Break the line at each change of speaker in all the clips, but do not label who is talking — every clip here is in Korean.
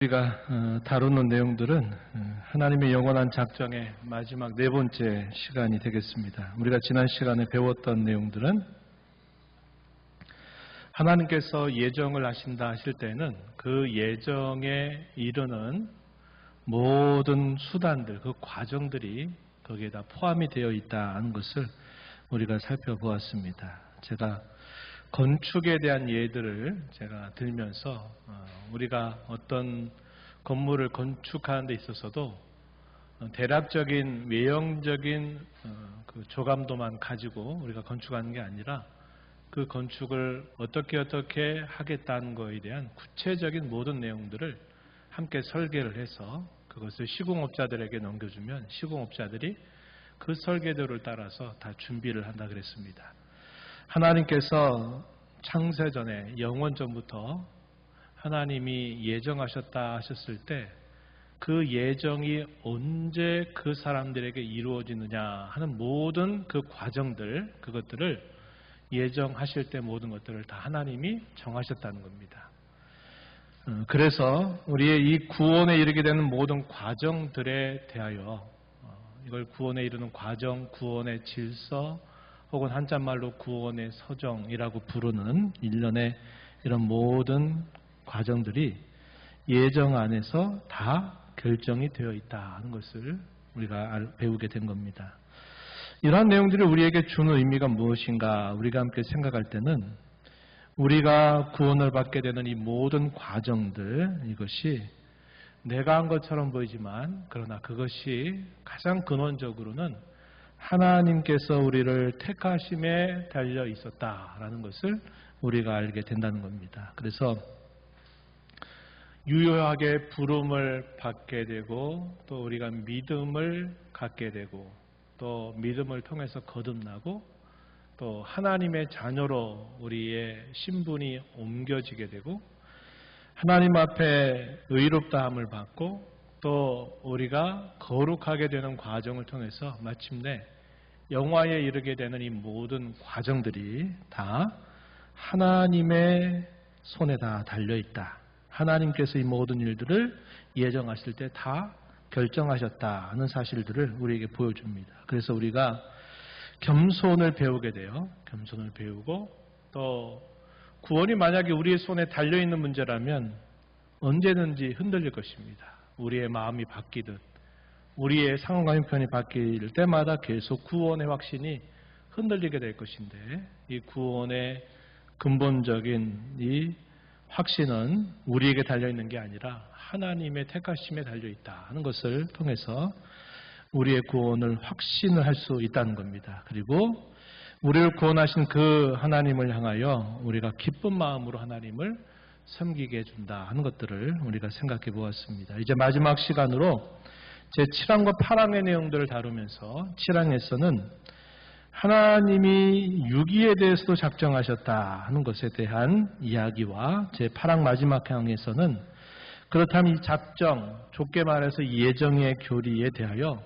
우리가 다루는 내용들은 하나님의 영원한 작정의 마지막 네 번째 시간이 되겠습니다. 우리가 지난 시간에 배웠던 내용들은 하나님께서 예정을 하신다 하실 때는 그 예정에 이르는 모든 수단들, 그 과정들이 거기에다 포함이 되어 있다는 것을 우리가 살펴보았습니다. 제가 건축에 대한 예들을 제가 들면서 우리가 어떤 건물을 건축하는 데 있어서도 대략적인 외형적인 그 조감도만 가지고 우리가 건축하는 게 아니라 그 건축을 어떻게 하겠다는 것에 대한 구체적인 모든 내용들을 함께 설계를 해서 그것을 시공업자들에게 넘겨주면 시공업자들이 그 설계도를 따라서 다 준비를 한다 그랬습니다. 하나님께서 창세전에 영원전부터 하나님이 예정하셨다 하셨을 때 그 예정이 언제 그 사람들에게 이루어지느냐 하는 모든 그 과정들, 그것들을 예정하실 때 모든 것들을 다 하나님이 정하셨다는 겁니다. 그래서 우리의 이 구원에 이르게 되는 모든 과정들에 대하여 이걸 구원에 이르는 과정, 구원의 질서 혹은 한자말로 구원의 서정이라고 부르는 일련의 이런 모든 과정들이 예정 안에서 다 결정이 되어 있다는 것을 우리가 배우게 된 겁니다. 이러한 내용들이 우리에게 주는 의미가 무엇인가 우리가 함께 생각할 때는 우리가 구원을 받게 되는 이 모든 과정들, 이것이 내가 한 것처럼 보이지만 그러나 그것이 가장 근원적으로는 하나님께서 우리를 택하심에 달려 있었다라는 것을 우리가 알게 된다는 겁니다. 그래서 유효하게 부름을 받게 되고 또 우리가 믿음을 갖게 되고 또 믿음을 통해서 거듭나고 또 하나님의 자녀로 우리의 신분이 옮겨지게 되고 하나님 앞에 의롭다함을 받고 또 우리가 거룩하게 되는 과정을 통해서 마침내 영화에 이르게 되는 이 모든 과정들이 다 하나님의 손에 다 달려있다. 하나님께서 이 모든 일들을 예정하실 때 다 결정하셨다는 사실들을 우리에게 보여줍니다. 그래서 우리가 겸손을 배우게 돼요. 겸손을 배우고 또 구원이 만약에 우리의 손에 달려있는 문제라면 언제든지 흔들릴 것입니다. 우리의 마음이 바뀌듯 우리의 상황과 형편이 바뀔 때마다 계속 구원의 확신이 흔들리게 될 것인데 이 구원의 근본적인 이 확신은 우리에게 달려있는 게 아니라 하나님의 택하심에 달려있다 하는 것을 통해서 우리의 구원을 확신을 할 수 있다는 겁니다. 그리고 우리를 구원하신 그 하나님을 향하여 우리가 기쁜 마음으로 하나님을 섬기게 해준다 하는 것들을 우리가 생각해 보았습니다. 이제 마지막 시간으로 제 7항과 8항의 내용들을 다루면서 7항에서는 하나님이 유기에 대해서도 작정하셨다 하는 것에 대한 이야기와 제 8항 마지막 항에서는 그렇다면 이 작정, 좁게 말해서 예정의 교리에 대하여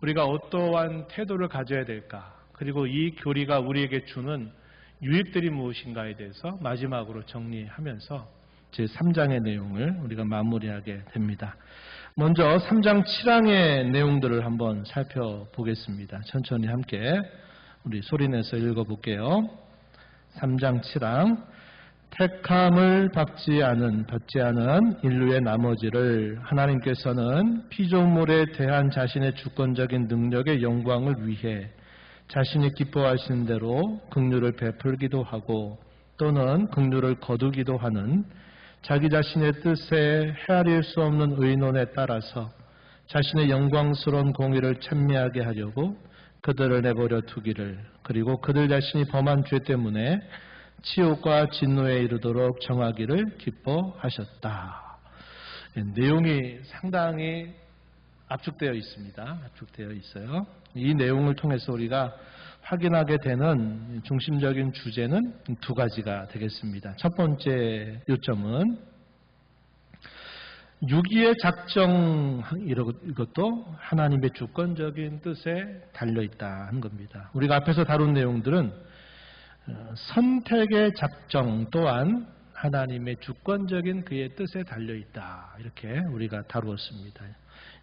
우리가 어떠한 태도를 가져야 될까, 그리고 이 교리가 우리에게 주는 유익들이 무엇인가에 대해서 마지막으로 정리하면서 제 3장의 내용을 우리가 마무리하게 됩니다. 먼저 3장 7항의 내용들을 한번 살펴보겠습니다. 천천히 함께 우리 소리내서 읽어볼게요. 3장 7항 택함을 받지 않은 인류의 나머지를 하나님께서는 피조물에 대한 자신의 주권적인 능력의 영광을 위해 자신이 기뻐하시는 대로 긍휼을 베풀기도 하고 또는 긍휼을 거두기도 하는 자기 자신의 뜻에 헤아릴 수 없는 의논에 따라서 자신의 영광스러운 공의를 찬미하게 하려고 그들을 내버려 두기를, 그리고 그들 자신이 범한 죄 때문에 치욕과 진노에 이르도록 정하기를 기뻐하셨다. 내용이 상당히 압축되어 있습니다. 압축되어 있어요. 이 내용을 통해서 우리가 확인하게 되는 중심적인 주제는 두 가지가 되겠습니다. 첫 번째 요점은 유기의 작정, 이것도 하나님의 주권적인 뜻에 달려있다 하는 겁니다. 우리가 앞에서 다룬 내용들은 선택의 작정 또한 하나님의 주권적인 그의 뜻에 달려있다. 이렇게 우리가 다루었습니다.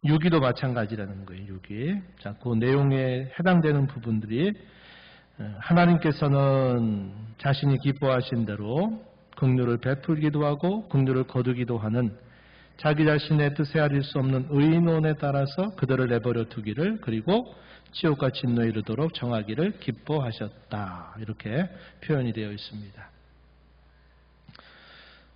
유기도 마찬가지라는 거예요. 유기. 자, 그 내용에 해당되는 부분들이 하나님께서는 자신이 기뻐하신 대로 긍휼을 베풀기도 하고 긍휼을 거두기도 하는 자기 자신의 뜻에 아릴 수 없는 의논에 따라서 그들을 내버려 두기를, 그리고 지옥과 진노에 이르도록 정하기를 기뻐하셨다. 이렇게 표현이 되어 있습니다.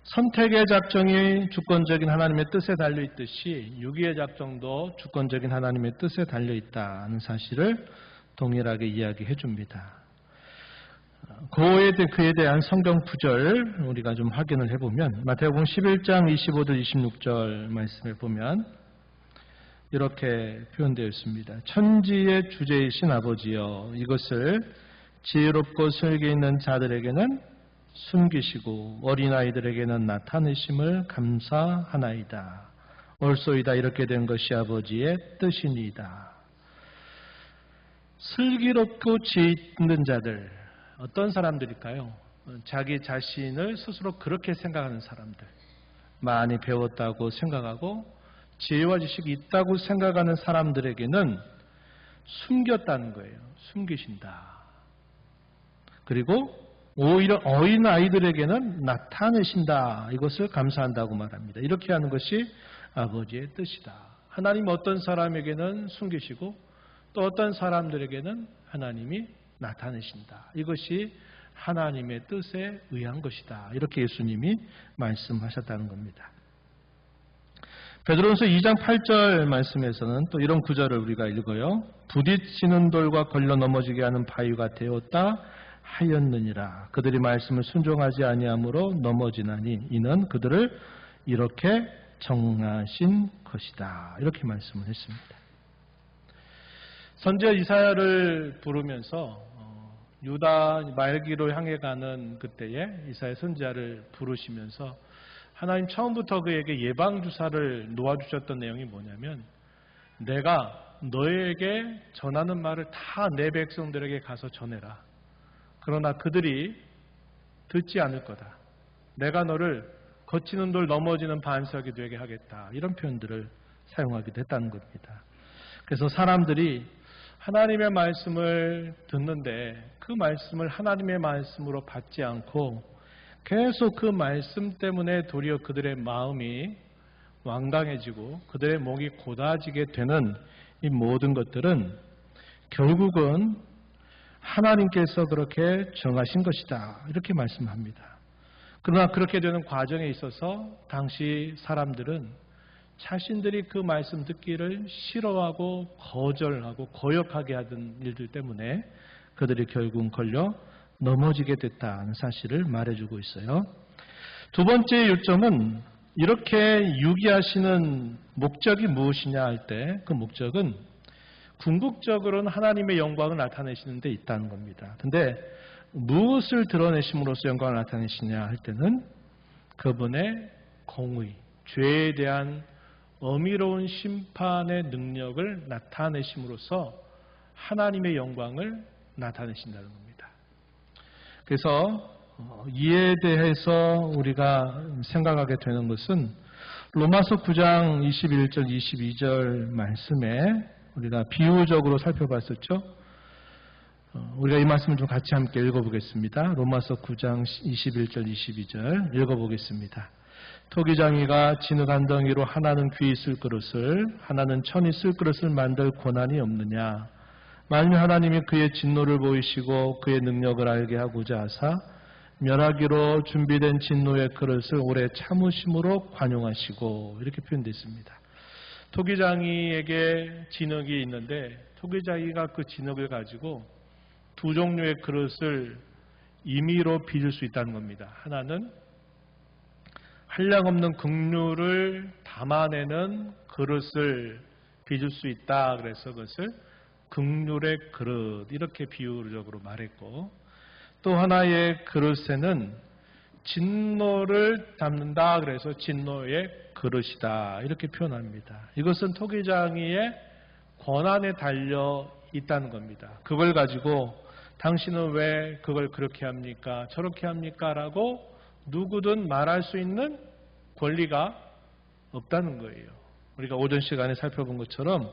선택의 작정이 주권적인 하나님의 뜻에 달려있듯이 유기의 작정도 주권적인 하나님의 뜻에 달려있다는 사실을 동일하게 이야기해 줍니다. 그에 대한 성경 구절 우리가 좀 확인을 해보면 마태복음 11장 25절 26절 말씀에 보면 이렇게 표현되어 있습니다. 천지의 주제이신 아버지여, 이것을 지혜롭고 설계 있는 자들에게는 숨기시고 어린아이들에게는 나타내심을 감사하나이다. 옳소이다. 이렇게 된 것이 아버지의 뜻이니이다. 슬기롭고 지혜 있는 자들, 어떤 사람들일까요? 자기 자신을 스스로 그렇게 생각하는 사람들, 많이 배웠다고 생각하고 지혜와 지식이 있다고 생각하는 사람들에게는 숨겼다는 거예요. 숨기신다. 그리고 오히려 어린 아이들에게는 나타내신다. 이것을 감사한다고 말합니다. 이렇게 하는 것이 아버지의 뜻이다. 하나님 어떤 사람에게는 숨기시고 또 어떤 사람들에게는 하나님이 나타내신다. 이것이 하나님의 뜻에 의한 것이다. 이렇게 예수님이 말씀하셨다는 겁니다. 베드로전서 2장 8절 말씀에서는 또 이런 구절을 우리가 읽어요. 부딪히는 돌과 걸려 넘어지게 하는 바위가 되었다 하였느니라. 그들이 말씀을 순종하지 아니함으로 넘어지나니 이는 그들을 이렇게 정하신 것이다. 이렇게 말씀을 했습니다. 선지자 이사야를 부르면서 유다 말기로 향해 가는 그때에 이사야 선지자를 부르시면서 하나님 처음부터 그에게 예방주사를 놓아주셨던 내용이 뭐냐면, 내가 너에게 전하는 말을 다 내 백성들에게 가서 전해라. 그러나 그들이 듣지 않을 거다. 내가 너를 거치는 돌 넘어지는 반석이 되게 하겠다. 이런 표현들을 사용하기도 했다는 겁니다. 그래서 사람들이 하나님의 말씀을 듣는데 그 말씀을 하나님의 말씀으로 받지 않고 계속 그 말씀 때문에 도리어 그들의 마음이 완강해지고 그들의 목이 곧아지게 되는 이 모든 것들은 결국은 하나님께서 그렇게 정하신 것이다. 이렇게 말씀합니다. 그러나 그렇게 되는 과정에 있어서 당시 사람들은 자신들이 그 말씀 듣기를 싫어하고 거절하고 거역하게 하던 일들 때문에 그들이 결국은 걸려 넘어지게 됐다는 사실을 말해주고 있어요. 두 번째 요점은 이렇게 유기하시는 목적이 무엇이냐 할 때 그 목적은 궁극적으로는 하나님의 영광을 나타내시는 데 있다는 겁니다. 근데 무엇을 드러내심으로써 영광을 나타내시냐 할 때는 그분의 공의, 죄에 대한 어미로운 심판의 능력을 나타내심으로써 하나님의 영광을 나타내신다는 겁니다. 그래서 이에 대해서 우리가 생각하게 되는 것은 로마서 9장 21절 22절 말씀에 우리가 비유적으로 살펴봤었죠. 우리가 이 말씀을 좀 같이 함께 읽어보겠습니다. 로마서 9장 21절 22절 읽어보겠습니다. 토기장이가 진흙 한 덩이로 하나는 귀 있을 그릇을 하나는 천 있을 그릇을 만들 권한이 없느냐. 만일 하나님이 그의 진노를 보이시고 그의 능력을 알게 하고자 하사 멸하기로 준비된 진노의 그릇을 오래 참으심으로 관용하시고, 이렇게 표현되어 있습니다. 토기장이에게 진흙이 있는데 토기장이가 그 진흙을 가지고 두 종류의 그릇을 임의로 빚을 수 있다는 겁니다. 하나는 한량없는 긍휼을 담아내는 그릇을 빚을 수 있다. 그래서 그것을 긍휼의 그릇, 이렇게 비유적으로 말했고, 또 하나의 그릇에는 진노를 담는다. 그래서 진노의 그릇이다. 이렇게 표현합니다. 이것은 토기장이의 권한에 달려 있다는 겁니다. 그걸 가지고 당신은 왜 그걸 그렇게 합니까? 저렇게 합니까? 라고 누구든 말할 수 있는 권리가 없다는 거예요. 우리가 오전 시간에 살펴본 것처럼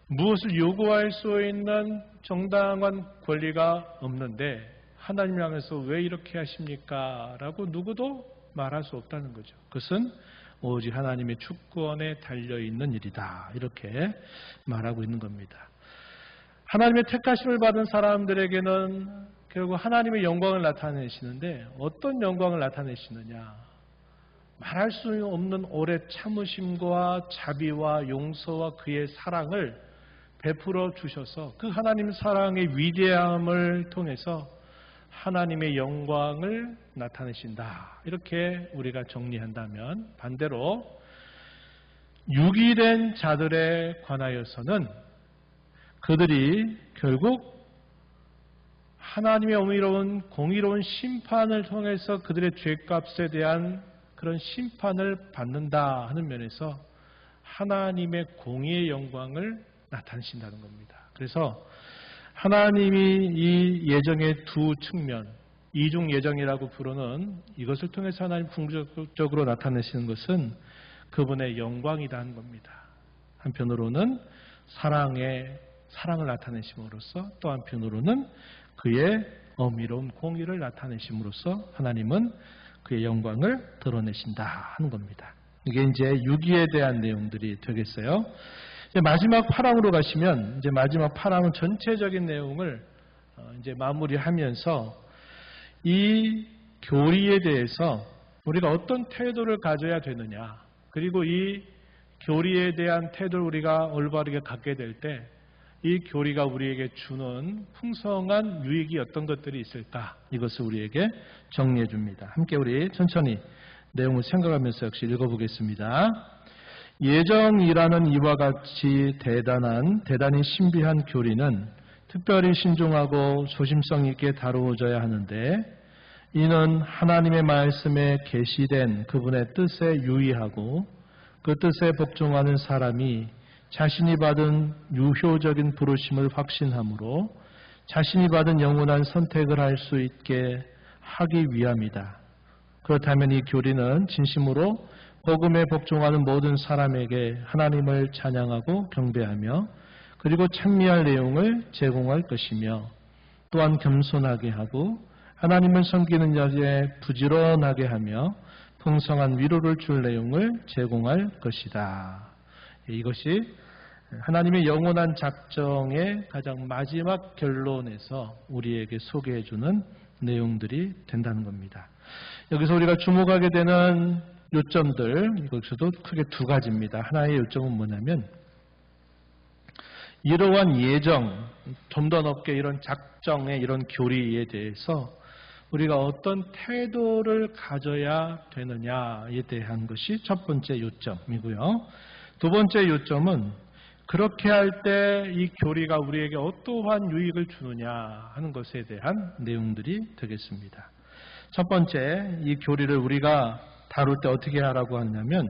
무엇을 요구할 수 있는 정당한 권리가 없는데 하나님 향해서 왜 이렇게 하십니까? 라고 누구도 말할 수 없다는 거죠. 그것은 오직 하나님의 주권에 달려있는 일이다. 이렇게 말하고 있는 겁니다. 하나님의 택하심을 받은 사람들에게는 결국 하나님의 영광을 나타내시는데 어떤 영광을 나타내시느냐? 말할 수 없는 오래 참으심과 자비와 용서와 그의 사랑을 베풀어 주셔서 그 하나님 사랑의 위대함을 통해서 하나님의 영광을 나타내신다. 이렇게 우리가 정리한다면 반대로 유기된 자들에 관하여서는 그들이 결국 하나님의 공의로운 심판을 통해서 그들의 죄값에 대한 그런 심판을 받는다 하는 면에서 하나님의 공의의 영광을 나타내신다는 겁니다. 그래서 하나님이 이 예정의 두 측면, 이중 예정이라고 부르는 이것을 통해서 하나님 궁극적으로 나타내시는 것은 그분의 영광이다 하는 겁니다. 한편으로는 사랑을 나타내심으로써 또 한편으로는 그의 어미로운 공의를 나타내심으로써 하나님은 그의 영광을 드러내신다 하는 겁니다. 이게 이제 유기에 대한 내용들이 되겠어요. 이제 마지막 8항으로 가시면 이제 마지막 8항은 전체적인 내용을 이제 마무리하면서 이 교리에 대해서 우리가 어떤 태도를 가져야 되느냐, 그리고 이 교리에 대한 태도를 우리가 올바르게 갖게 될 때 이 교리가 우리에게 주는 풍성한 유익이 어떤 것들이 있을까, 이것을 우리에게 정리해 줍니다. 함께 우리 천천히 내용을 생각하면서 역시 읽어보겠습니다. 예정이라는 이와 같이 대단히 신비한 교리는 특별히 신중하고 조심성 있게 다루어져야 하는데, 이는 하나님의 말씀에 계시된 그분의 뜻에 유의하고 그 뜻에 복종하는 사람이 자신이 받은 유효적인 부르심을 확신함으로 자신이 받은 영원한 선택을 할 수 있게 하기 위함이다. 그렇다면 이 교리는 진심으로 복음에 복종하는 모든 사람에게 하나님을 찬양하고 경배하며 그리고 찬미할 내용을 제공할 것이며, 또한 겸손하게 하고 하나님을 섬기는 자에 부지런하게 하며 풍성한 위로를 줄 내용을 제공할 것이다. 이것이 하나님의 영원한 작정의 가장 마지막 결론에서 우리에게 소개해 주는 내용들이 된다는 겁니다. 여기서 우리가 주목하게 되는 요점들, 이것도 크게 두 가지입니다. 하나의 요점은 뭐냐면, 이러한 예정, 좀 더 높게 이런 작정의 이런 교리에 대해서 우리가 어떤 태도를 가져야 되느냐에 대한 것이 첫 번째 요점이고요. 두 번째 요점은 그렇게 할 때 이 교리가 우리에게 어떠한 유익을 주느냐 하는 것에 대한 내용들이 되겠습니다. 첫 번째, 이 교리를 우리가 다룰 때 어떻게 하라고 하냐면,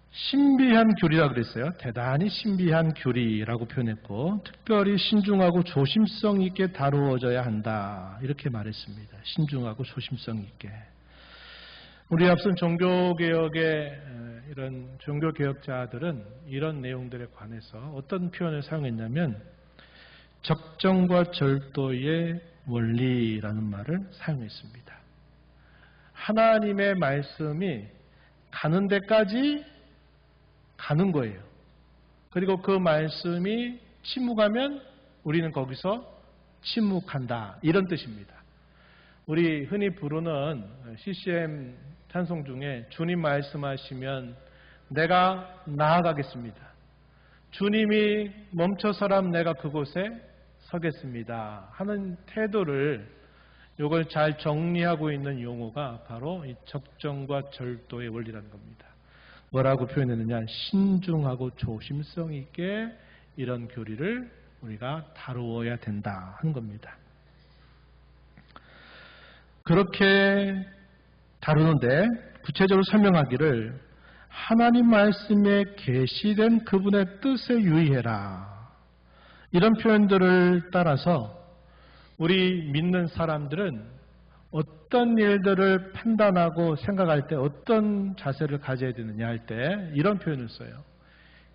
신비한 교리라고 그랬어요. 대단히 신비한 교리라고 표현했고, 특별히 신중하고 조심성 있게 다루어져야 한다, 이렇게 말했습니다. 신중하고 조심성 있게. 우리 앞선 종교개혁의 이런 종교개혁자들은 이런 내용들에 관해서 어떤 표현을 사용했냐면, 적정과 절도의 원리라는 말을 사용했습니다. 하나님의 말씀이 가는 데까지 가는 거예요. 그리고 그 말씀이 침묵하면 우리는 거기서 침묵한다, 이런 뜻입니다. 우리 흔히 부르는 CCM 찬송 중에 주님 말씀하시면 내가 나아가겠습니다. 주님이 멈춰서라면 내가 그곳에 서겠습니다 하는 태도를, 이걸 잘 정리하고 있는 용어가 바로 이 적정과 절도의 원리라는 겁니다. 뭐라고 표현했느냐, 신중하고 조심성 있게 이런 교리를 우리가 다루어야 된다 하는 겁니다. 그렇게 다루는데 구체적으로 설명하기를 하나님 말씀에 계시된 그분의 뜻에 유의해라, 이런 표현들을 따라서 우리 믿는 사람들은 어떤 일들을 판단하고 생각할 때 어떤 자세를 가져야 되느냐 할 때 이런 표현을 써요.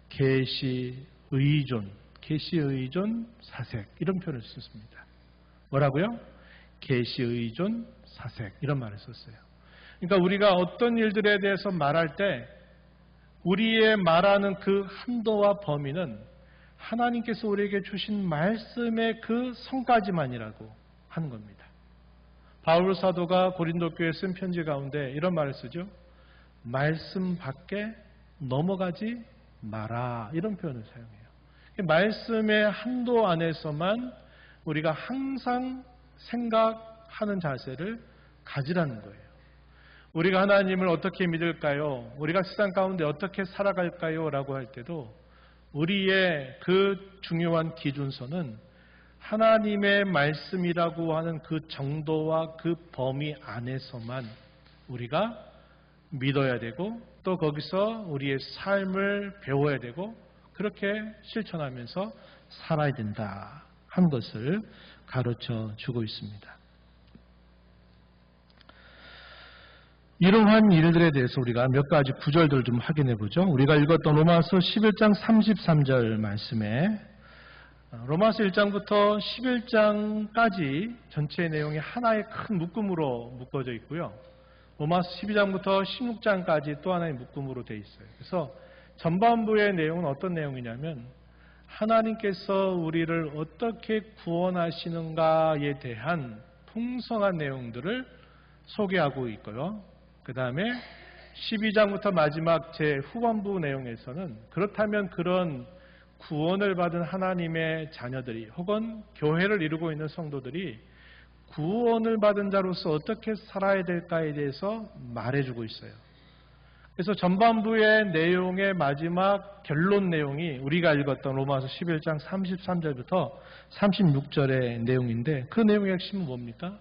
계시, 의존, 계시, 의존, 사색 이런 표현을 썼습니다. 뭐라고요? 계시, 의존, 사색 이런 말을 썼어요. 그러니까 우리가 어떤 일들에 대해서 말할 때 우리의 말하는 그 한도와 범위는 하나님께서 우리에게 주신 말씀의 그 성까지만이라고 하는 겁니다. 바울 사도가 고린도 교회에 쓴 편지 가운데 이런 말을 쓰죠. 말씀 밖에 넘어가지 마라 이런 표현을 사용해요. 말씀의 한도 안에서만 우리가 항상 생각하는 자세를 가지라는 거예요. 우리가 하나님을 어떻게 믿을까요? 우리가 세상 가운데 어떻게 살아갈까요? 라고 할 때도 우리의 그 중요한 기준선은 하나님의 말씀이라고 하는 그 정도와 그 범위 안에서만 우리가 믿어야 되고 또 거기서 우리의 삶을 배워야 되고 그렇게 실천하면서 살아야 된다 한 것을 가르쳐 주고 있습니다. 이러한 일들에 대해서 우리가 몇 가지 구절들을 좀 확인해 보죠. 우리가 읽었던 로마서 11장 33절 말씀에 로마서 1장부터 11장까지 전체 내용이 하나의 큰 묶음으로 묶어져 있고요. 로마서 12장부터 16장까지 또 하나의 묶음으로 되어 있어요. 그래서 전반부의 내용은 어떤 내용이냐면 하나님께서 우리를 어떻게 구원하시는가에 대한 풍성한 내용들을 소개하고 있고요. 그 다음에 12장부터 마지막 제 후반부 내용에서는 그렇다면 그런 구원을 받은 하나님의 자녀들이 혹은 교회를 이루고 있는 성도들이 구원을 받은 자로서 어떻게 살아야 될까에 대해서 말해주고 있어요. 그래서 전반부의 내용의 마지막 결론 내용이 우리가 읽었던 로마서 11장 33절부터 36절의 내용인데 그 내용의 핵심은 뭡니까?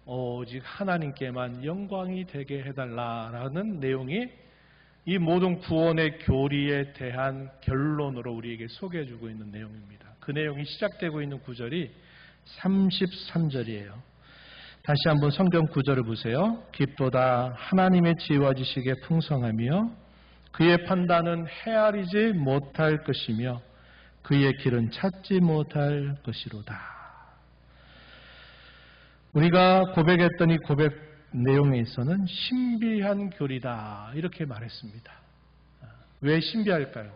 오직 하나님께만 영광이 되게 해달라라는 내용이 이 모든 구원의 교리에 대한 결론으로 우리에게 소개해주고 있는 내용입니다. 그 내용이 시작되고 있는 구절이 33절이에요. 다시 한번 성경 구절을 보세요. 깊보다 하나님의 지혜와 지식에 풍성하며 그의 판단은 헤아리지 못할 것이며 그의 길은 찾지 못할 것이로다. 우리가 고백했던 이 고백 내용에 있어서는 신비한 교리다 이렇게 말했습니다. 왜 신비할까요?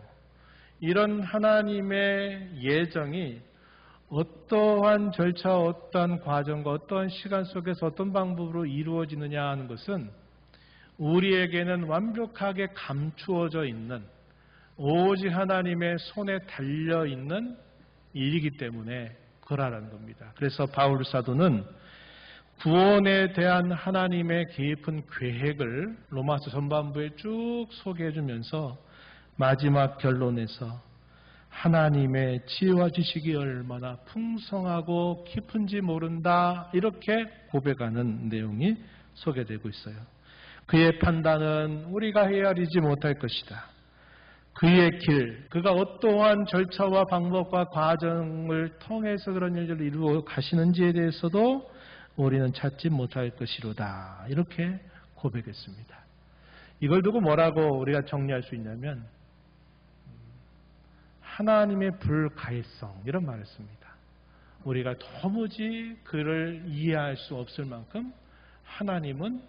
이런 하나님의 예정이 어떠한 절차, 어떠한 과정과 어떠한 시간 속에서 어떤 방법으로 이루어지느냐 하는 것은 우리에게는 완벽하게 감추어져 있는 오직 하나님의 손에 달려있는 일이기 때문에 그러라는 겁니다. 그래서 바울 사도는 구원에 대한 하나님의 깊은 계획을 로마서 전반부에 쭉 소개해 주면서 마지막 결론에서 하나님의 지혜와 지식이 얼마나 풍성하고 깊은지 모른다 이렇게 고백하는 내용이 소개되고 있어요. 그의 판단은 우리가 헤아리지 못할 것이다. 그의 길, 그가 어떠한 절차와 방법과 과정을 통해서 그런 일들을 이루어 가시는지에 대해서도 우리는 찾지 못할 것이로다 이렇게 고백했습니다. 이걸 두고 뭐라고 우리가 정리할 수 있냐면 하나님의 불가해성 이런 말을 씁니다. 우리가 도무지 그를 이해할 수 없을 만큼 하나님은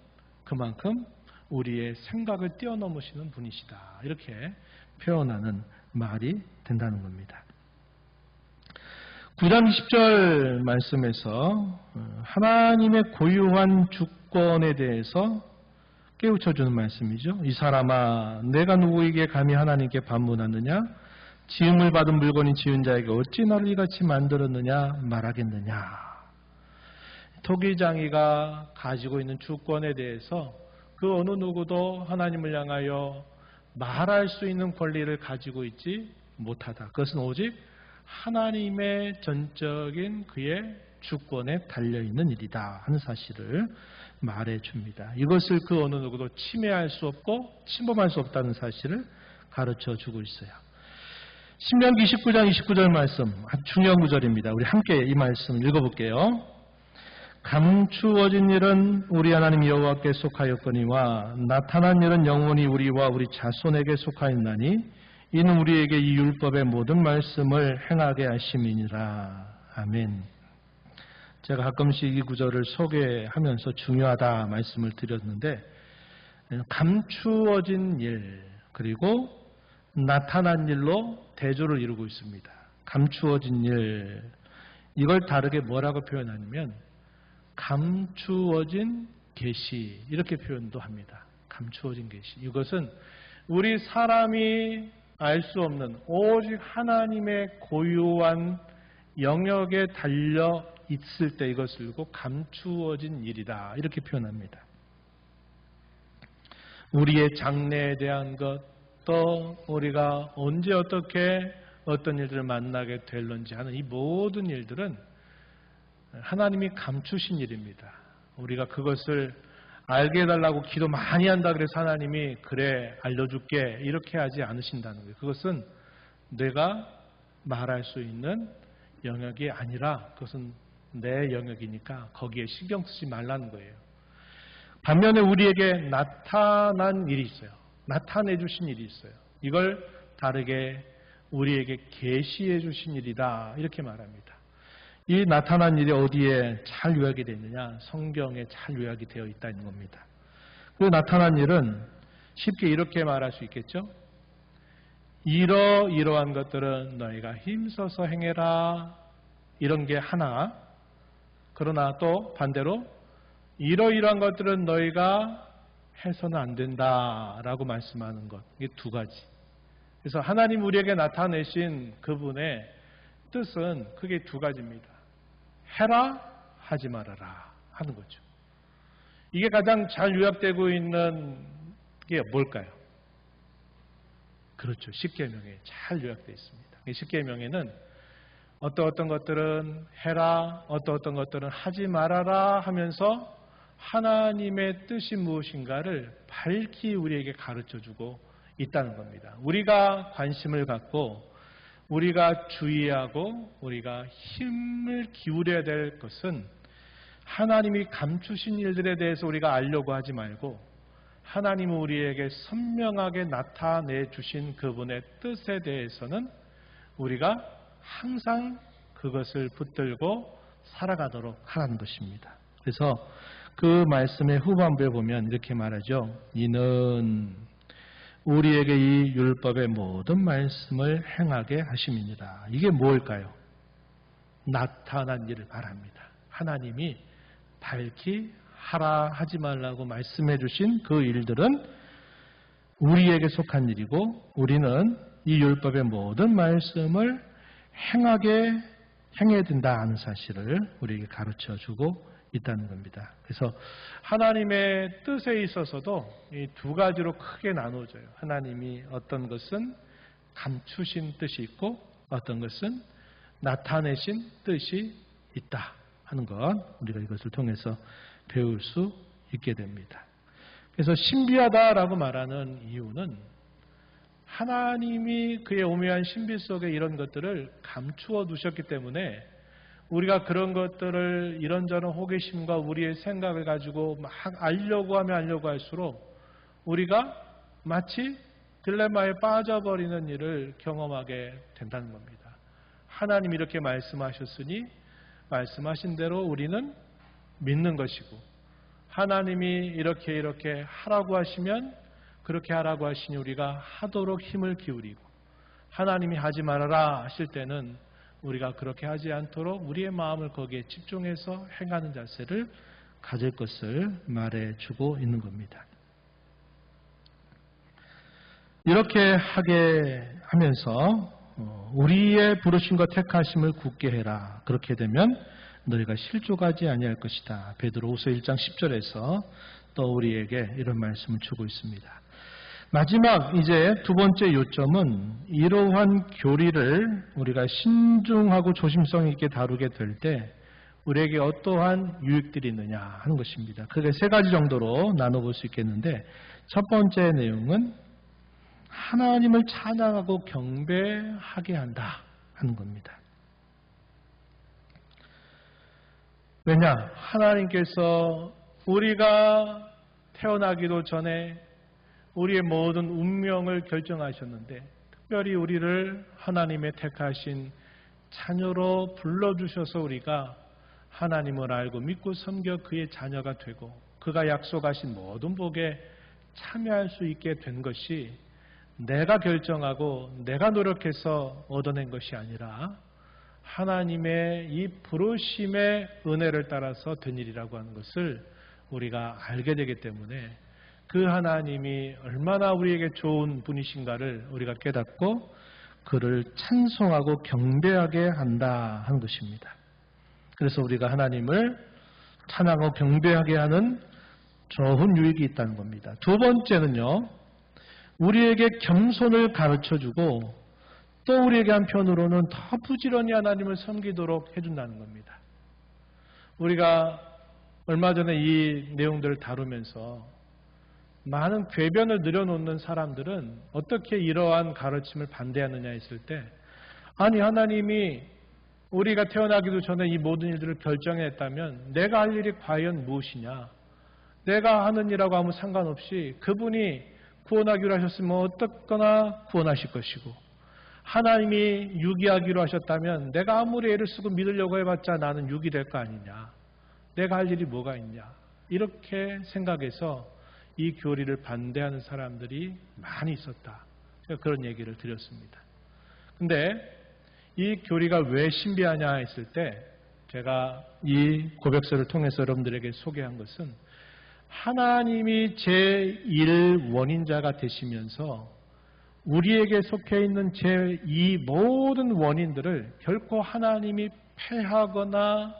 그만큼 우리의 생각을 뛰어넘으시는 분이시다 이렇게 표현하는 말이 된다는 겁니다. 9장 20절 말씀에서 하나님의 고유한 주권에 대해서 깨우쳐주는 말씀이죠. 이 사람아 내가 누구에게 감히 하나님께 반문하느냐 지음을 받은 물건이 지은 자에게 어찌 나를 이같이 만들었느냐 말하겠느냐. 토기장이가 가지고 있는 주권에 대해서 그 어느 누구도 하나님을 향하여 말할 수 있는 권리를 가지고 있지 못하다. 그것은 오직 하나님의 전적인 그의 주권에 달려있는 일이다 하는 사실을 말해줍니다. 이것을 그 어느 누구도 침해할 수 없고 침범할 수 없다는 사실을 가르쳐주고 있어요. 신명기 29장 29절 말씀 아주 중요한 구절입니다. 우리 함께 이 말씀 읽어볼게요. 감추어진 일은 우리 하나님 여호와께 속하였거니와 나타난 일은 영원히 우리와 우리 자손에게 속하였나니 이는 우리에게 이 율법의 모든 말씀을 행하게 하심이니라. 아멘. 제가 가끔씩 이 구절을 소개하면서 중요하다 말씀을 드렸는데, 감추어진 일 그리고 나타난 일로 대조를 이루고 있습니다. 감추어진 일, 이걸 다르게 뭐라고 표현하냐면 감추어진 계시, 이렇게 표현도 합니다. 감추어진 계시. 이것은 우리 사람이 알 수 없는 오직 하나님의 고유한 영역에 달려 있을 때 이것을 두고 감추어진 일이다, 이렇게 표현합니다. 우리의 장래에 대한 것, 또 우리가 언제 어떻게 어떤 일들을 만나게 될런지 하는 이 모든 일들은 하나님이 감추신 일입니다. 우리가 그것을 알게 해달라고 기도 많이 한다 그래서 하나님이 그래 알려줄게 이렇게 하지 않으신다는 거예요. 그것은 내가 말할 수 있는 영역이 아니라 그것은 내 영역이니까 거기에 신경 쓰지 말라는 거예요. 반면에 우리에게 나타난 일이 있어요. 나타내 주신 일이 있어요. 이걸 다르게 우리에게 계시해 주신 일이다, 이렇게 말합니다. 이 나타난 일이 어디에 잘 요약이 되어 있느냐? 성경에 잘 요약이 되어 있다는 겁니다. 그 나타난 일은 쉽게 이렇게 말할 수 있겠죠? 이러한 것들은 너희가 힘써서 행해라, 이런 게 하나. 그러나 또 반대로 이러이러한 것들은 너희가 해서는 안 된다라고 말씀하는 것, 이게 두 가지. 그래서 하나님 우리에게 나타내신 그분의 뜻은 크게 두 가지입니다. 해라, 하지 말아라 하는 거죠. 이게 가장 잘 요약되고 있는 게 뭘까요? 그렇죠. 십계명에 잘 요약되어 있습니다. 십계명에는 어떤 것들은 해라, 어떤 것들은 하지 말아라 하면서 하나님의 뜻이 무엇인가를 밝히 우리에게 가르쳐주고 있다는 겁니다. 우리가 관심을 갖고 우리가 주의하고 우리가 힘을 기울여야 될 것은 하나님이 감추신 일들에 대해서 우리가 알려고 하지 말고 하나님은 우리에게 선명하게 나타내 주신 그분의 뜻에 대해서는 우리가 항상 그것을 붙들고 살아가도록 하라는 것입니다. 그래서 그 말씀의 후반부에 보면 이렇게 말하죠. 이는 우리에게 이 율법의 모든 말씀을 행하게 하심이니라. 이게 뭘까요? 나타난 일을 말합니다. 하나님이 밝히 하라 하지 말라고 말씀해 주신 그 일들은 우리에게 속한 일이고 우리는 이 율법의 모든 말씀을 행해야 된다 하는 사실을 우리에게 가르쳐 주고 있다는 겁니다. 그래서 하나님의 뜻에 있어서도 이 두 가지로 크게 나누어져요. 하나님이 어떤 것은 감추신 뜻이 있고 어떤 것은 나타내신 뜻이 있다 하는 것, 우리가 이것을 통해서 배울 수 있게 됩니다. 그래서 신비하다라고 말하는 이유는 하나님이 그의 오묘한 신비 속에 이런 것들을 감추어 두셨기 때문에 우리가 그런 것들을 이런저런 호기심과 우리의 생각을 가지고 막 알려고 할수록 우리가 마치 딜레마에 빠져버리는 일을 경험하게 된다는 겁니다. 하나님이 이렇게 말씀하셨으니 말씀하신 대로 우리는 믿는 것이고 하나님이 이렇게 하라고 하시면 그렇게 하라고 하시니 우리가 하도록 힘을 기울이고 하나님이 하지 말아라 하실 때는 우리가 그렇게 하지 않도록 우리의 마음을 거기에 집중해서 행하는 자세를 가질 것을 말해주고 있는 겁니다. 이렇게 하게 하면서 우리의 부르심과 택하심을 굳게 해라. 그렇게 되면 너희가 실족하지 아니할 것이다. 베드로후서 1장 10절에서 또 우리에게 이런 말씀을 주고 있습니다. 마지막 이제 두 번째 요점은 이러한 교리를 우리가 신중하고 조심성 있게 다루게 될 때 우리에게 어떠한 유익들이 있느냐 하는 것입니다. 크게 세 가지 정도로 나눠볼 수 있겠는데 첫 번째 내용은 하나님을 찬양하고 경배하게 한다 하는 겁니다. 왜냐? 하나님께서 우리가 태어나기도 전에 우리의 모든 운명을 결정하셨는데 특별히 우리를 하나님의 택하신 자녀로 불러주셔서 우리가 하나님을 알고 믿고 섬겨 그의 자녀가 되고 그가 약속하신 모든 복에 참여할 수 있게 된 것이 내가 결정하고 내가 노력해서 얻어낸 것이 아니라 하나님의 이 부르심의 은혜를 따라서 된 일이라고 하는 것을 우리가 알게 되기 때문에 그 하나님이 얼마나 우리에게 좋은 분이신가를 우리가 깨닫고 그를 찬송하고 경배하게 한다 하는 것입니다. 그래서 우리가 하나님을 찬양하고 경배하게 하는 좋은 유익이 있다는 겁니다. 두 번째는요, 우리에게 겸손을 가르쳐주고 또 우리에게 한편으로는 더 부지런히 하나님을 섬기도록 해준다는 겁니다. 우리가 얼마 전에 이 내용들을 다루면서 많은 궤변을 늘여놓는 사람들은 어떻게 이러한 가르침을 반대하느냐 했을 때, 아니 하나님이 우리가 태어나기도 전에 이 모든 일들을 결정했다면 내가 할 일이 과연 무엇이냐? 내가 하는 일하고 아무 상관없이 그분이 구원하기로 하셨으면 어떻거나 구원하실 것이고, 하나님이 유기하기로 하셨다면 내가 아무리 애를 쓰고 믿으려고 해봤자 나는 유기될 거 아니냐? 내가 할 일이 뭐가 있냐? 이렇게 생각해서 이 교리를 반대하는 사람들이 많이 있었다. 제가 그런 얘기를 드렸습니다. 근데 이 교리가 왜 신비하냐 했을 때 제가 이 고백서를 통해서 여러분들에게 소개한 것은 하나님이 제1원인자가 되시면서 우리에게 속해 있는 제2 모든 원인들을 결코 하나님이 폐하거나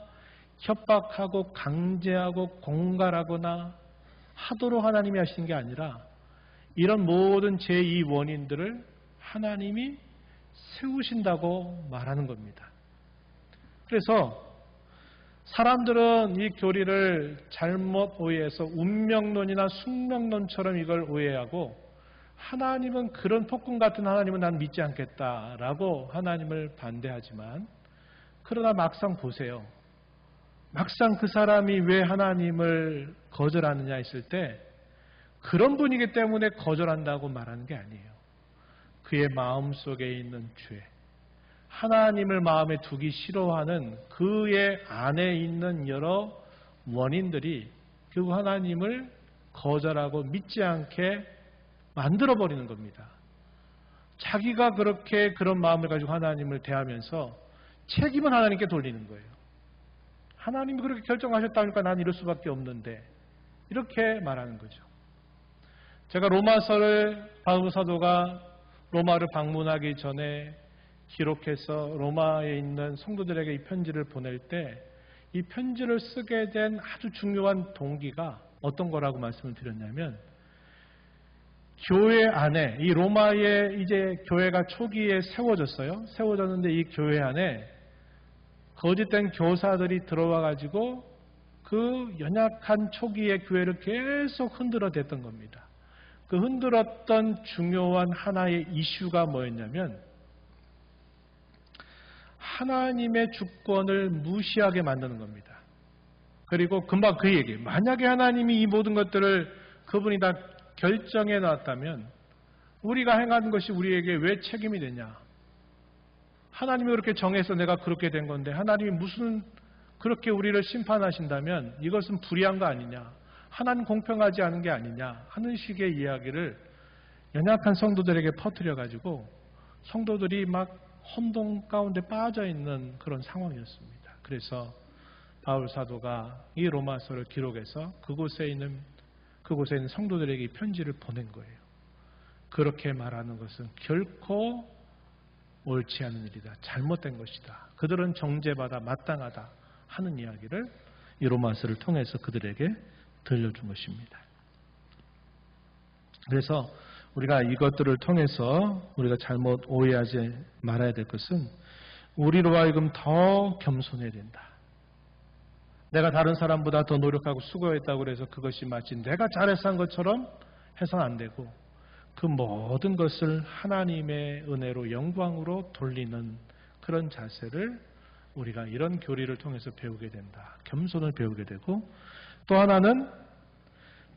협박하고 강제하고 공갈하거나 하도록 하나님이 하시는 게 아니라 이런 모든 제2 원인들을 하나님이 세우신다고 말하는 겁니다. 그래서 사람들은 이 교리를 잘못 오해해서 운명론이나 숙명론처럼 이걸 오해하고 하나님은 그런 폭군 같은 하나님은 난 믿지 않겠다라고 하나님을 반대하지만, 그러나 막상 보세요. 막상 그 사람이 왜 하나님을 거절하느냐 했을 때 그런 분이기 때문에 거절한다고 말하는 게 아니에요. 그의 마음속에 있는 죄, 하나님을 마음에 두기 싫어하는 그의 안에 있는 여러 원인들이 결국 하나님을 거절하고 믿지 않게 만들어버리는 겁니다. 자기가 그렇게 그런 마음을 가지고 하나님을 대하면서 책임은 하나님께 돌리는 거예요. 하나님이 그렇게 결정하셨다니까 난 이럴 수밖에 없는데, 이렇게 말하는 거죠. 제가 로마서를 바울 사도가 로마를 방문하기 전에 기록해서 로마에 있는 성도들에게 이 편지를 보낼 때 이 편지를 쓰게 된 아주 중요한 동기가 어떤 거라고 말씀을 드렸냐면, 교회 안에, 이 로마에 이제 교회가 초기에 세워졌어요. 세워졌는데 이 교회 안에 거짓된 교사들이 들어와 가지고 그 연약한 초기의 교회를 계속 흔들어댔던 겁니다. 그 흔들었던 중요한 하나의 이슈가 뭐였냐면 하나님의 주권을 무시하게 만드는 겁니다. 그리고 금방 그 얘기, 만약에 하나님이 이 모든 것들을 그분이 다 결정해 놨다면 우리가 행하는 것이 우리에게 왜 책임이 되냐? 하나님이 그렇게 정해서 내가 그렇게 된 건데 하나님이 무슨 그렇게 우리를 심판하신다면 이것은 불의한 거 아니냐? 하나님 공평하지 않은 게 아니냐? 하는 식의 이야기를 연약한 성도들에게 퍼뜨려가지고 성도들이 막 혼동 가운데 빠져 있는 그런 상황이었습니다. 그래서 바울 사도가 이 로마서를 기록해서 그곳에 있는 성도들에게 이 편지를 보낸 거예요. 그렇게 말하는 것은 결코 옳지 않은 일이다. 잘못된 것이다. 그들은 정죄받아 마땅하다 하는 이야기를 이 로마서를 통해서 그들에게 들려준 것입니다. 그래서 우리가 이것들을 통해서 우리가 잘못 오해하지 말아야 될 것은 우리로 하여금 더 겸손해야 된다. 내가 다른 사람보다 더 노력하고 수고했다고 해서 그것이 마치 내가 잘해서 한 것처럼 해서는 안 되고 그 모든 것을 하나님의 은혜로 영광으로 돌리는 그런 자세를 우리가 이런 교리를 통해서 배우게 된다. 겸손을 배우게 되고 또 하나는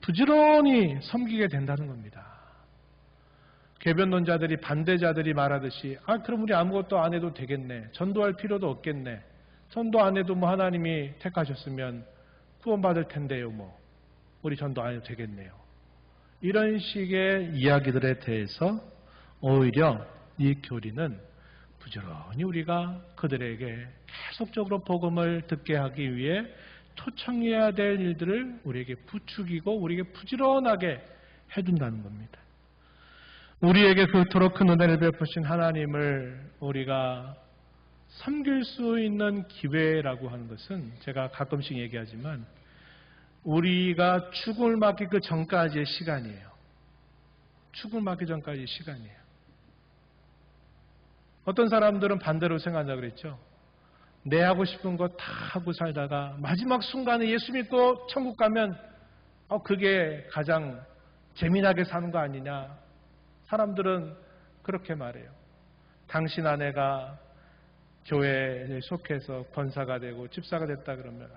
부지런히 섬기게 된다는 겁니다. 궤변론자들이 반대자들이 말하듯이 그럼 우리 아무것도 안 해도 되겠네. 전도할 필요도 없겠네. 전도 안 해도 뭐 하나님이 택하셨으면 구원받을 텐데요. 뭐 우리 전도 안 해도 되겠네요. 이런 식의 이야기들에 대해서 오히려 이 교리는 부지런히 우리가 그들에게 계속적으로 복음을 듣게 하기 위해 초청해야 될 일들을 우리에게 부추기고 우리에게 부지런하게 해준다는 겁니다. 우리에게 그토록 큰 은혜를 베푸신 하나님을 우리가 섬길 수 있는 기회라고 하는 것은 제가 가끔씩 얘기하지만 우리가 죽음을 맞기 그 전까지의 시간이에요. 죽음을 맞기 전까지의 시간이에요. 어떤 사람들은 반대로 생각한다고 그랬죠. 내 하고 싶은 거 다 하고 살다가 마지막 순간에 예수 믿고 천국 가면 그게 가장 재미나게 사는 거 아니냐. 사람들은 그렇게 말해요. 당신 아내가 교회에 속해서 권사가 되고 집사가 됐다 그러면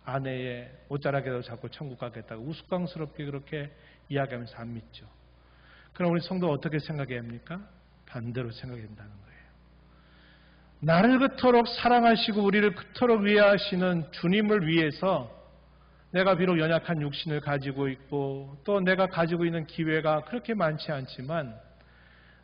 아내의 옷자락에도 잡고 천국 가겠다고 우스꽝스럽게 그렇게 이야기하면서 안 믿죠. 그럼 우리 성도 어떻게 생각해야 합니까? 반대로 생각해야 된다는 거예요. 나를 그토록 사랑하시고 우리를 그토록 위하시는 주님을 위해서 내가 비록 연약한 육신을 가지고 있고 또 내가 가지고 있는 기회가 그렇게 많지 않지만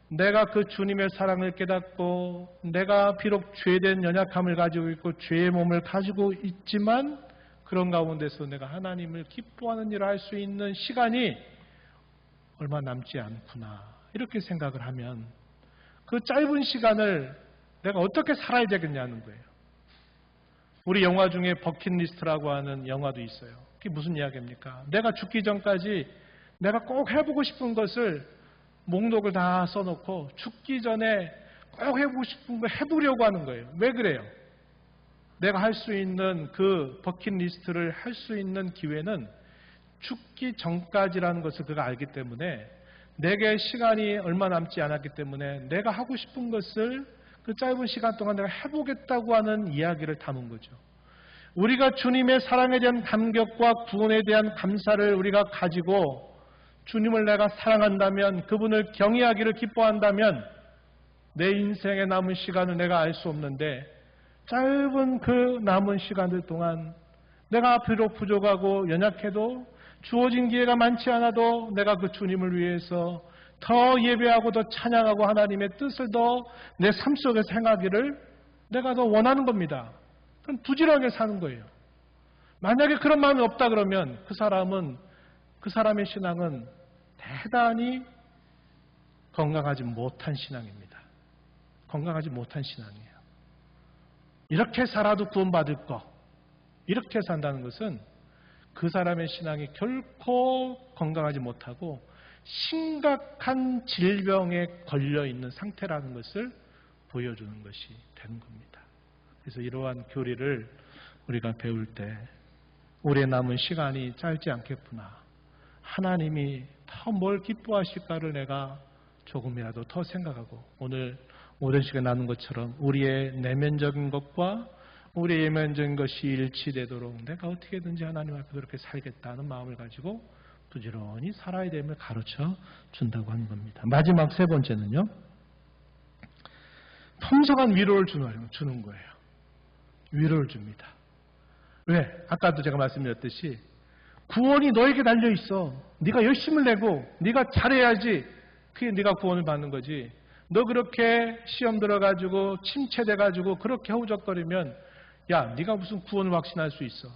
내가 그 주님의 사랑을 깨닫고 내가 비록 죄된 연약함을 가지고 있고 죄의 몸을 가지고 있지만 그런 가운데서 내가 하나님을 기뻐하는 일을 할 수 있는 시간이 얼마 남지 않구나 이렇게 생각을 하면 그 짧은 시간을 내가 어떻게 살아야 되겠냐는 거예요. 우리 영화 중에 버킷리스트라고 하는 영화도 있어요. 그게 무슨 이야기입니까? 내가 죽기 전까지 내가 꼭 해보고 싶은 것을 목록을 다 써놓고 죽기 전에 꼭 해보고 싶은 거 해보려고 하는 거예요. 왜 그래요? 내가 할 수 있는 그 버킷리스트를 할 수 있는 기회는 죽기 전까지라는 것을 그가 알기 때문에 내게 시간이 얼마 남지 않았기 때문에 내가 하고 싶은 것을 그 짧은 시간 동안 내가 해보겠다고 하는 이야기를 담은 거죠. 우리가 주님의 사랑에 대한 감격과 구원에 대한 감사를 우리가 가지고 주님을 내가 사랑한다면 그분을 경외하기를 기뻐한다면 내 인생의 남은 시간을 내가 알 수 없는데 짧은 그 남은 시간들 동안 내가 비록 부족하고 연약해도 주어진 기회가 많지 않아도 내가 그 주님을 위해서 더 예배하고 더 찬양하고 하나님의 뜻을 더 내 삶 속에서 행하기를 내가 더 원하는 겁니다. 그럼 부지런하게 사는 거예요. 만약에 그런 마음이 없다 그러면 그 사람의 신앙은 대단히 건강하지 못한 신앙입니다. 건강하지 못한 신앙이에요. 이렇게 살아도 구원받을 거 이렇게 산다는 것은 그 사람의 신앙이 결코 건강하지 못하고 심각한 질병에 걸려있는 상태라는 것을 보여주는 것이 되는 겁니다. 그래서 이러한 교리를 우리가 배울 때 우리의 남은 시간이 짧지 않겠구나. 하나님이 더 뭘 기뻐하실까를 내가 조금이라도 더 생각하고 오늘 오랜 시간 나눈 것처럼 우리의 내면적인 것과 우리의 외면적인 것이 일치되도록 내가 어떻게든지 하나님 앞에 그렇게 살겠다는 마음을 가지고 부지런히 살아야 됨을 가르쳐 준다고 하는 겁니다. 마지막 세 번째는요. 풍성한 위로를 주는 거예요. 위로를 줍니다. 왜? 아까도 제가 말씀드렸듯이 구원이 너에게 달려있어. 네가 열심을 내고 네가 잘해야지 그게 네가 구원을 받는 거지. 너 그렇게 시험 들어가지고 침체돼가지고 그렇게 허우적거리면 야 네가 무슨 구원을 확신할 수 있어.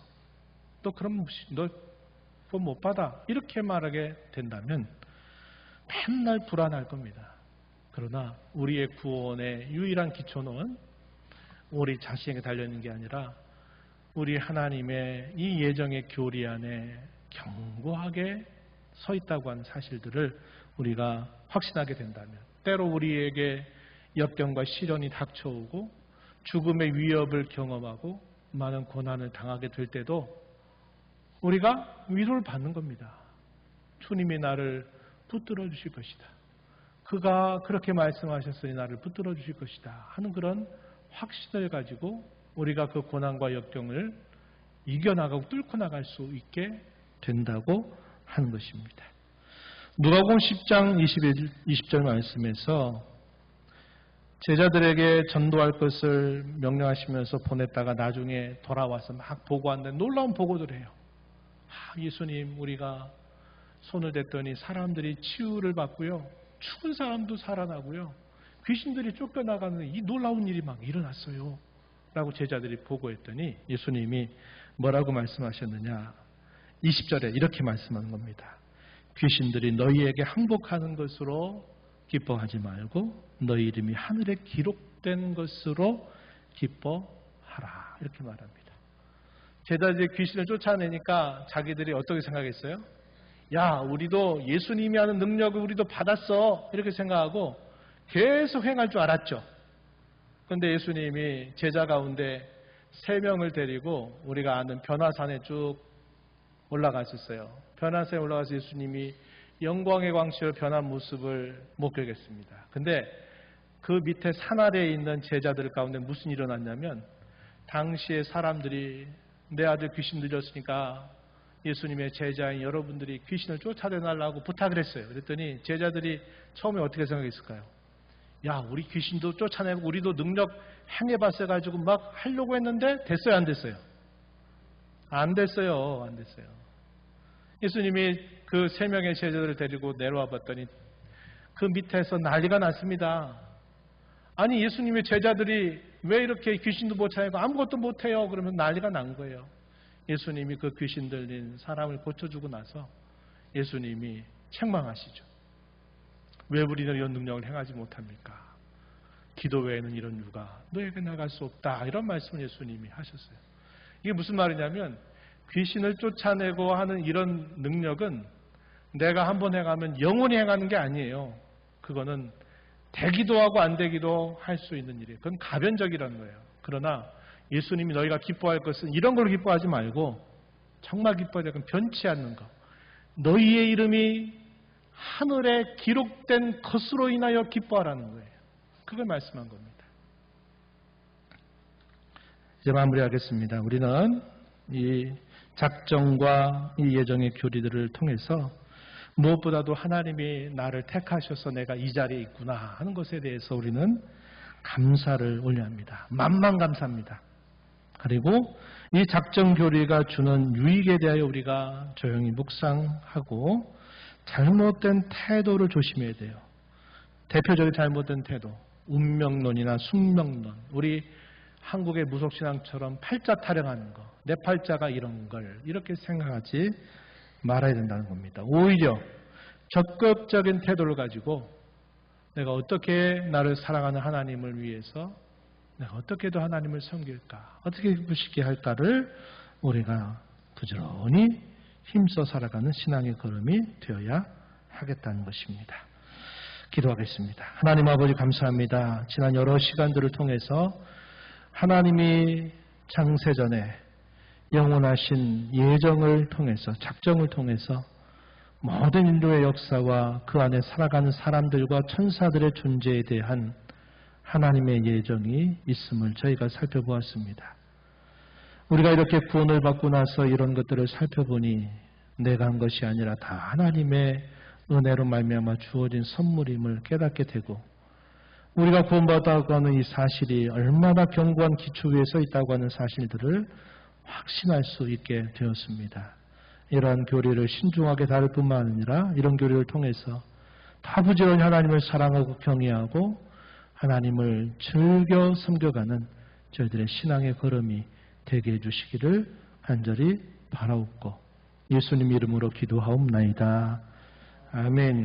너 그럼 너 구원 못 받아. 이렇게 말하게 된다면 맨날 불안할 겁니다. 그러나 우리의 구원의 유일한 기초는 우리 자신에게 달려있는 게 아니라 우리 하나님의 이 예정의 교리 안에 견고하게 서 있다고 하는 사실들을 우리가 확신하게 된다면 때로 우리에게 역경과 시련이 닥쳐오고 죽음의 위협을 경험하고 많은 고난을 당하게 될 때도 우리가 위로를 받는 겁니다. 주님이 나를 붙들어 주실 것이다. 그가 그렇게 말씀하셨으니 나를 붙들어 주실 것이다 하는 그런 확신을 가지고 우리가 그 고난과 역경을 이겨나가고 뚫고 나갈 수 있게 된다고 하는 것입니다. 누가복음 10장 20절 말씀에서 제자들에게 전도할 것을 명령하시면서 보냈다가 나중에 돌아와서 막 보고하는데 놀라운 보고들을 해요. 예수님, 우리가 손을 댔더니 사람들이 치유를 받고요, 죽은 사람도 살아나고요, 귀신들이 쫓겨나가는 이 놀라운 일이 막 일어났어요 라고 제자들이 보고했더니 예수님이 뭐라고 말씀하셨느냐, 20절에 이렇게 말씀하는 겁니다. 귀신들이 너희에게 항복하는 것으로 기뻐하지 말고 너희 이름이 하늘에 기록된 것으로 기뻐하라, 이렇게 말합니다. 제자들이 귀신을 쫓아내니까 자기들이 어떻게 생각했어요? 야, 우리도 예수님이 하는 능력을 우리도 받았어, 이렇게 생각하고 계속 행할 줄 알았죠. 그런데 예수님이 제자 가운데 3명을 데리고 우리가 아는 변화산에 쭉 올라가셨어요. 변화산에 올라가서 예수님이 영광의 광채로 변한 모습을 목격했습니다. 근데 그 밑에 산 아래에 있는 제자들 가운데 무슨 일이 일어났냐면, 당시에 사람들이 내 아들 귀신 들렸으니까 예수님의 제자인 여러분들이 귀신을 쫓아내달라고 부탁을 했어요. 그랬더니 제자들이 처음에 어떻게 생각했을까요? 야, 우리 귀신도 쫓아내고 우리도 능력 행해봤어 가지고 막 하려고 했는데 됐어요, 안 됐어요? 안 됐어요, 안 됐어요. 예수님이 그 3명의 제자들을 데리고 내려와 봤더니 그 밑에서 난리가 났습니다. 아니, 예수님의 제자들이 왜 이렇게 귀신도 못 찾고 아무것도 못해요? 그러면 난리가 난 거예요. 예수님이 그 귀신 들린 사람을 고쳐주고 나서 예수님이 책망하시죠. 왜 우리는 이런 능력을 행하지 못합니까? 기도 외에는 이런 유가 너에게 나갈 수 없다, 이런 말씀을 예수님이 하셨어요. 이게 무슨 말이냐면, 귀신을 쫓아내고 하는 이런 능력은 내가 한번 행하면 영원히 행하는 게 아니에요. 그거는 되기도 하고 안 되기도 할 수 있는 일이에요. 그건 가변적이라는 거예요. 그러나 예수님이 너희가 기뻐할 것은 이런 걸로 기뻐하지 말고 정말 기뻐해야 될 건 변치 않는 것, 너희의 이름이 하늘에 기록된 것으로 인하여 기뻐하라는 거예요. 그걸 말씀한 겁니다. 이제 마무리하겠습니다. 우리는 이 작정과 이 예정의 교리들을 통해서 무엇보다도 하나님이 나를 택하셔서 내가 이 자리에 있구나 하는 것에 대해서 우리는 감사를 올려합니다. 만만감사합니다. 그리고 이 작정 교리가 주는 유익에 대하여 우리가 조용히 묵상하고 잘못된 태도를 조심해야 돼요. 대표적인 잘못된 태도, 운명론이나 숙명론, 우리 한국의 무속신앙처럼 팔자 타령하는 거, 내 팔자가 이런 걸 이렇게 생각하지 말아야 된다는 겁니다. 오히려 적극적인 태도를 가지고 내가 어떻게 나를 사랑하는 하나님을 위해서 내가 어떻게 더 하나님을 섬길까, 어떻게 기쁘시게 할까를 우리가 부지런히 힘써 살아가는 신앙의 걸음이 되어야 하겠다는 것입니다. 기도하겠습니다. 하나님 아버지, 감사합니다. 지난 여러 시간들을 통해서 하나님이 창세전에 영원하신 예정을 통해서, 작정을 통해서 모든 인류의 역사와 그 안에 살아가는 사람들과 천사들의 존재에 대한 하나님의 예정이 있음을 저희가 살펴보았습니다. 우리가 이렇게 구원을 받고 나서 이런 것들을 살펴보니 내가 한 것이 아니라 다 하나님의 은혜로 말미암아 주어진 선물임을 깨닫게 되고, 우리가 구원받았다고 하는 이 사실이 얼마나 견고한 기초 위에 서 있다고 하는 사실들을 확신할 수 있게 되었습니다. 이러한 교리를 신중하게 다룰 뿐만 아니라 이런 교리를 통해서 다 부지런히 하나님을 사랑하고 경외하고 하나님을 즐겨 섬겨가는 저희들의 신앙의 걸음이 되게 해주시기를 간절히 바라옵고 예수님 이름으로 기도하옵나이다. 아멘.